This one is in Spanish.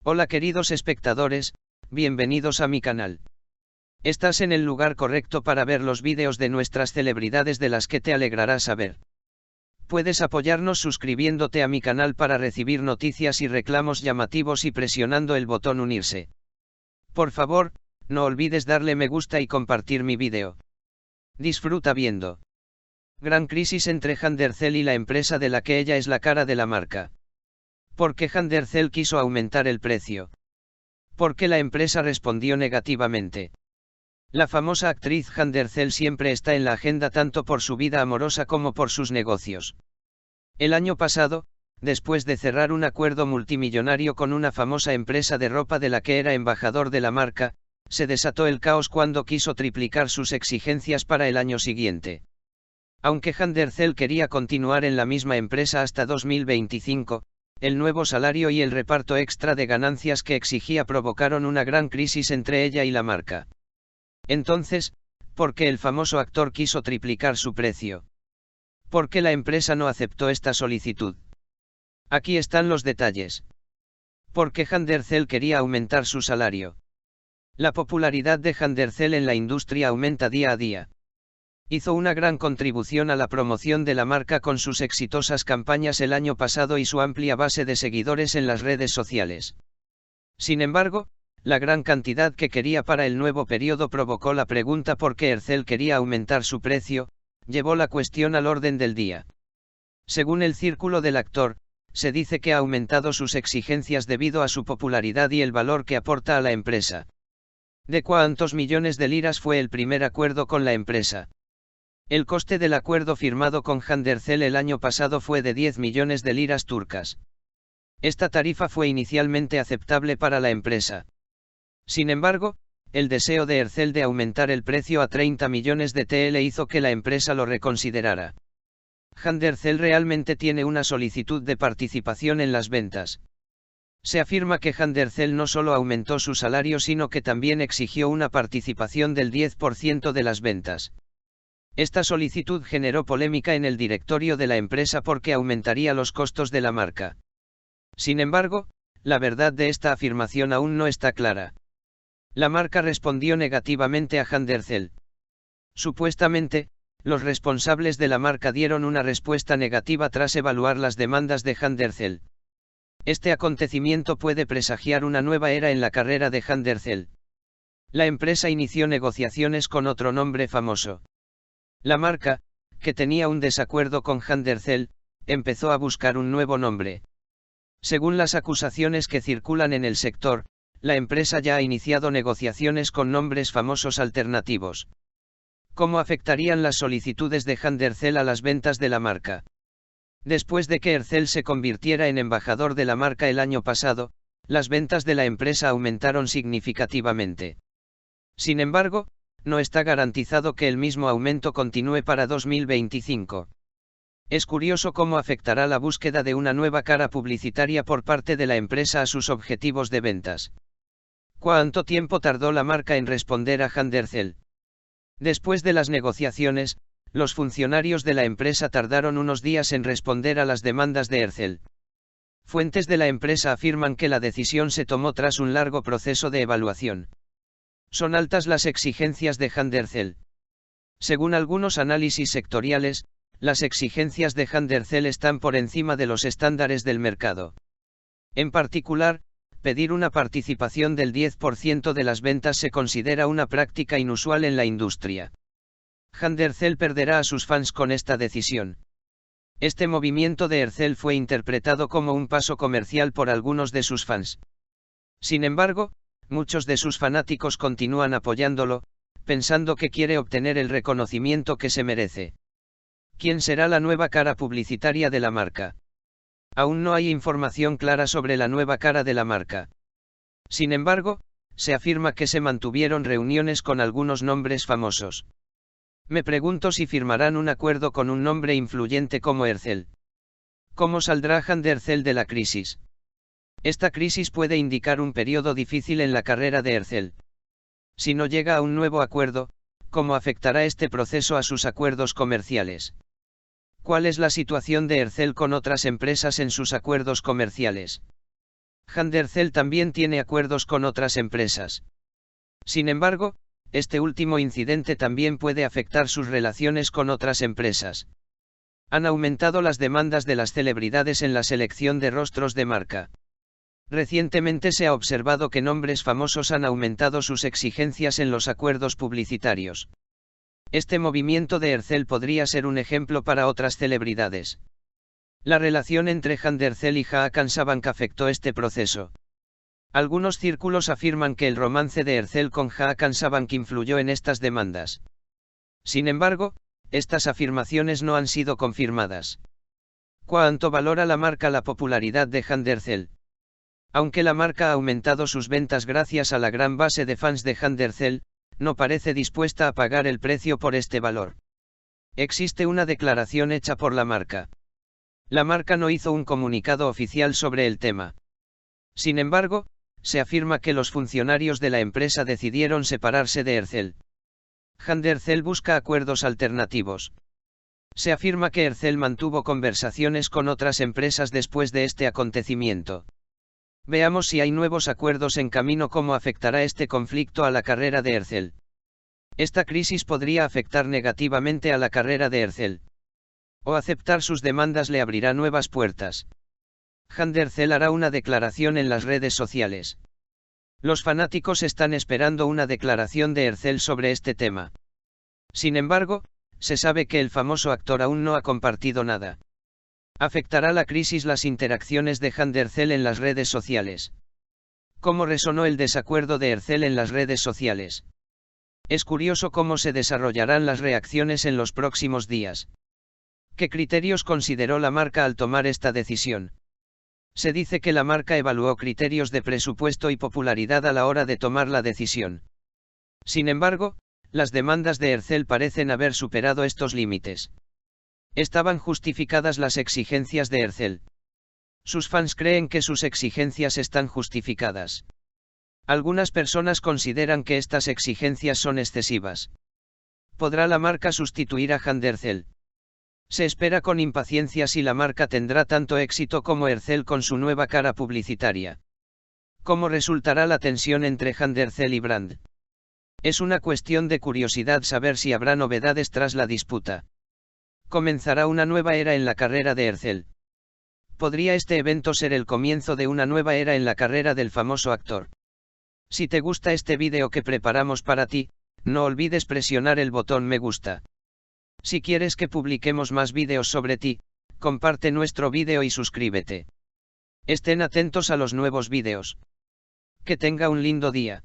Hola queridos espectadores, bienvenidos a mi canal. Estás en el lugar correcto para ver los vídeos de nuestras celebridades de las que te alegrará saber. Puedes apoyarnos suscribiéndote a mi canal para recibir noticias y reclamos llamativos y presionando el botón unirse. Por favor, no olvides darle me gusta y compartir mi vídeo. Disfruta viendo. Gran crisis entre Jandercel y la empresa de la que ella es la cara de la marca. ¿Por qué Jandercel quiso aumentar el precio? ¿Por qué la empresa respondió negativamente? La famosa actriz Jandercel siempre está en la agenda tanto por su vida amorosa como por sus negocios. El año pasado, después de cerrar un acuerdo multimillonario con una famosa empresa de ropa de la que era embajador de la marca, se desató el caos cuando quiso triplicar sus exigencias para el año siguiente. Aunque Jandercel quería continuar en la misma empresa hasta 2025, el nuevo salario y el reparto extra de ganancias que exigía provocaron una gran crisis entre ella y la marca. Entonces, ¿por qué el famoso actor quiso triplicar su precio? ¿Por qué la empresa no aceptó esta solicitud? Aquí están los detalles. ¿Por qué Jandercel quería aumentar su salario? La popularidad de Jandercel en la industria aumenta día a día. Hizo una gran contribución a la promoción de la marca con sus exitosas campañas el año pasado y su amplia base de seguidores en las redes sociales. Sin embargo, la gran cantidad que quería para el nuevo periodo provocó la pregunta por qué Ercel quería aumentar su precio, llevó la cuestión al orden del día. Según el círculo del actor, se dice que ha aumentado sus exigencias debido a su popularidad y el valor que aporta a la empresa. ¿De cuántos millones de liras fue el primer acuerdo con la empresa? El coste del acuerdo firmado con Jandercel el año pasado fue de 10 millones de liras turcas. Esta tarifa fue inicialmente aceptable para la empresa. Sin embargo, el deseo de Ercel de aumentar el precio a 30 millones de TL hizo que la empresa lo reconsiderara. Jandercel realmente tiene una solicitud de participación en las ventas. Se afirma que Jandercel no solo aumentó su salario sino que también exigió una participación del 10% de las ventas. Esta solicitud generó polémica en el directorio de la empresa porque aumentaría los costos de la marca. Sin embargo, la verdad de esta afirmación aún no está clara. La marca respondió negativamente a Jandercel. Supuestamente, los responsables de la marca dieron una respuesta negativa tras evaluar las demandas de Jandercel. Este acontecimiento puede presagiar una nueva era en la carrera de Jandercel. La empresa inició negociaciones con otro nombre famoso. La marca, que tenía un desacuerdo con Jandercel, empezó a buscar un nuevo nombre. Según las acusaciones que circulan en el sector, la empresa ya ha iniciado negociaciones con nombres famosos alternativos. ¿Cómo afectarían las solicitudes de Jandercel a las ventas de la marca? Después de que Ercel se convirtiera en embajador de la marca el año pasado, las ventas de la empresa aumentaron significativamente. Sin embargo, no está garantizado que el mismo aumento continúe para 2025. Es curioso cómo afectará la búsqueda de una nueva cara publicitaria por parte de la empresa a sus objetivos de ventas. ¿Cuánto tiempo tardó la marca en responder a Jandercel? Después de las negociaciones, los funcionarios de la empresa tardaron unos días en responder a las demandas de Ercel. Fuentes de la empresa afirman que la decisión se tomó tras un largo proceso de evaluación. ¿Son altas las exigencias de Jandercel? Según algunos análisis sectoriales, las exigencias de Jandercel están por encima de los estándares del mercado. En particular, pedir una participación del 10% de las ventas se considera una práctica inusual en la industria. Jandercel perderá a sus fans con esta decisión. Este movimiento de Ercel fue interpretado como un paso comercial por algunos de sus fans. Sin embargo, muchos de sus fanáticos continúan apoyándolo, pensando que quiere obtener el reconocimiento que se merece. ¿Quién será la nueva cara publicitaria de la marca? Aún no hay información clara sobre la nueva cara de la marca. Sin embargo, se afirma que se mantuvieron reuniones con algunos nombres famosos. Me pregunto si firmarán un acuerdo con un nombre influyente como Ercel. ¿Cómo saldrá Jandercel de la crisis? Esta crisis puede indicar un periodo difícil en la carrera de Ercel. Si no llega a un nuevo acuerdo, ¿cómo afectará este proceso a sus acuerdos comerciales? ¿Cuál es la situación de Ercel con otras empresas en sus acuerdos comerciales? Handercell también tiene acuerdos con otras empresas. Sin embargo, este último incidente también puede afectar sus relaciones con otras empresas. Han aumentado las demandas de las celebridades en la selección de rostros de marca. Recientemente se ha observado que nombres famosos han aumentado sus exigencias en los acuerdos publicitarios. Este movimiento de Ercel podría ser un ejemplo para otras celebridades. La relación entre Handercell y Hakan Sabank afectó este proceso. Algunos círculos afirman que el romance de Ercel con Hakan Sabank influyó en estas demandas. Sin embargo, estas afirmaciones no han sido confirmadas. ¿Cuánto valora la marca la popularidad de Handercell? Aunque la marca ha aumentado sus ventas gracias a la gran base de fans de Handercell, no parece dispuesta a pagar el precio por este valor. Existe una declaración hecha por la marca. La marca no hizo un comunicado oficial sobre el tema. Sin embargo, se afirma que los funcionarios de la empresa decidieron separarse de Ercel. Handercell busca acuerdos alternativos. Se afirma que Ercel mantuvo conversaciones con otras empresas después de este acontecimiento. Veamos si hay nuevos acuerdos en camino. ¿Cómo afectará este conflicto a la carrera de Ercel? Esta crisis podría afectar negativamente a la carrera de Ercel. O aceptar sus demandas le abrirá nuevas puertas. Handercell hará una declaración en las redes sociales. Los fanáticos están esperando una declaración de Ercel sobre este tema. Sin embargo, se sabe que el famoso actor aún no ha compartido nada. ¿Afectará la crisis las interacciones de Handercell en las redes sociales? ¿Cómo resonó el desacuerdo de Ercel en las redes sociales? Es curioso cómo se desarrollarán las reacciones en los próximos días. ¿Qué criterios consideró la marca al tomar esta decisión? Se dice que la marca evaluó criterios de presupuesto y popularidad a la hora de tomar la decisión. Sin embargo, las demandas de Ercel parecen haber superado estos límites. ¿Estaban justificadas las exigencias de Ercel? Sus fans creen que sus exigencias están justificadas. Algunas personas consideran que estas exigencias son excesivas. ¿Podrá la marca sustituir a Handercell? Se espera con impaciencia si la marca tendrá tanto éxito como Ercel con su nueva cara publicitaria. ¿Cómo resultará la tensión entre Handercell y Brand? Es una cuestión de curiosidad saber si habrá novedades tras la disputa. ¿Comenzará una nueva era en la carrera de Ercel? ¿Podría este evento ser el comienzo de una nueva era en la carrera del famoso actor? Si te gusta este vídeo que preparamos para ti, no olvides presionar el botón me gusta. Si quieres que publiquemos más vídeos sobre ti, comparte nuestro vídeo y suscríbete. Estén atentos a los nuevos vídeos. Que tenga un lindo día.